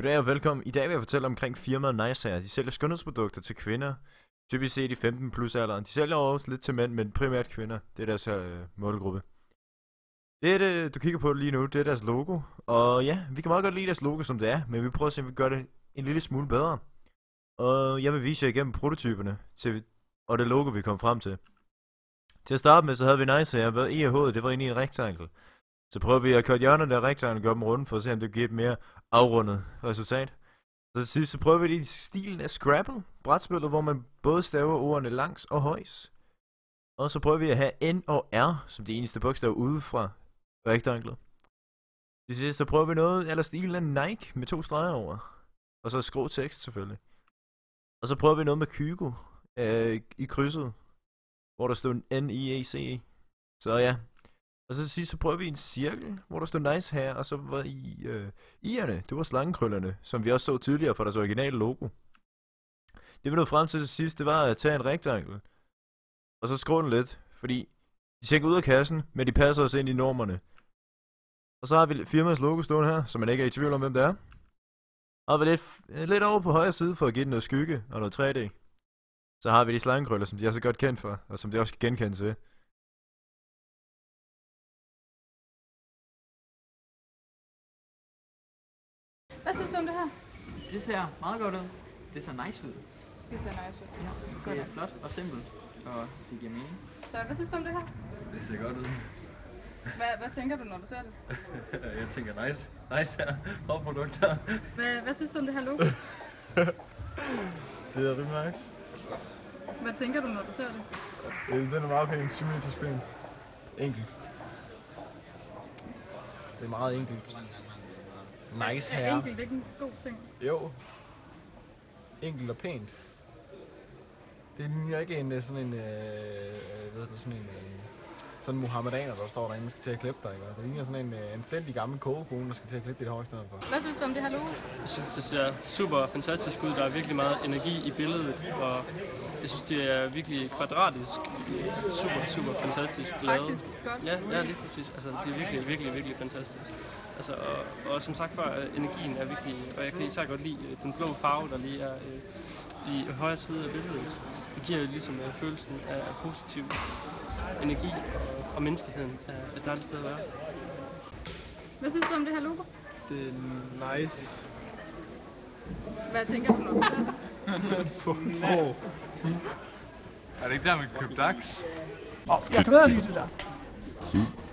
Goddag og velkommen. I dag vil jeg fortælle omkring firmaet Nicehair. De sælger skønhedsprodukter til kvinder, typisk set i 15 plus alderen. De sælger også lidt til mænd, men primært kvinder. Det er deres målgruppe. Det, du kigger på lige nu, det er deres logo. Og ja, vi kan meget godt lide deres logo, som det er, men vi prøver at se, om vi gør det en lille smule bedre. Og jeg vil vise jer igennem prototyperne, og det logo, vi kom frem til. Til at starte med, så havde vi Nicehair, hvad i hovedet, det var inde i en rektangel. Så prøver vi at køre hjørnerne af rektanglen og gøre dem runde, for at se, om det giver et mere afrundet resultat. Så til sidst, så prøver vi det i stilen af Scrabble, brætspillet, hvor man både staver ordene langs og højs. Og så prøver vi at have N og R som de eneste bogstaver ude fra rektanglet. Til sidst, så prøver vi noget eller stilen af Nike med 2 streger over. Og så skrå tekst selvfølgelig. Og så prøver vi noget med Kygo i krydset, hvor der stod N-I-E-C-E. Så ja. Og så til sidst, så prøver vi en cirkel, hvor der stod Nicehair, og så var i'erne, det var slangekrøllerne, som vi også så tidligere fra deres originale logo. Det vi nåede frem til sidst, det var at tage en rektangel, og så skrue den lidt, fordi de tjekker ud af kassen, men de passer os ind i normerne. Og så har vi firmaets logo stående her, så man ikke er i tvivl om, hvem det er. Og vi lidt over på højre side for at give den noget skygge og noget 3D. Så har vi de slangekrøller, som de er så godt kendt for, og som de også kan genkendes ved. Hvad synes du om det her? Det ser meget godt ud. Det ser nice ud. Det ser nice ud. Ja, det er flot og simpelt, og det giver mening. Så hvad synes du om det her? Det ser godt ud. Hvad tænker du, når du ser det? Jeg tænker nice her. Og produkter. Hvad synes du om det her logo? Det er rimelig nice. Hvad tænker du, når du ser det? Den er meget pæn, symmetrisk pæn. Enkelt. Det er meget enkelt. Nice Er her. enkelt ikke en god ting? Jo. Enkelt og pænt. Det ligner ikke en sådan en, sådan en muhammedaner, der står derinde og skal til at klippe dig, ikke? Det ligner sådan en anstændig gammel kogekone, der skal til at klippe dit hår i stedet for. Hvad synes du om det her logo? Jeg synes, det ser super fantastisk ud. Der er virkelig meget energi i billedet, og jeg synes, det er virkelig kvadratisk. Super fantastisk lavet. Praktisk godt. Ja, lige præcis. Altså, det er virkelig fantastisk. Altså, og som sagt før, energien er virkelig, og jeg kan især godt lide den blå farve, der lige er i højre side af billedet. Det giver ligesom følelsen af positiv energi, og menneskeheden er et dejligt sted at være. Hvad synes du om det her logo? Det er nice. Hvad tænker du, når du ser det? Er det ikke der, man kan købe DAX? Jeg kan bedre lide det der.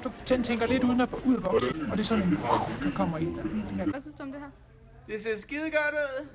Du tænker lidt ud af boksen, og det er sådan, der kommer ind der. Hvad synes du om det her? Det ser skide godt ud.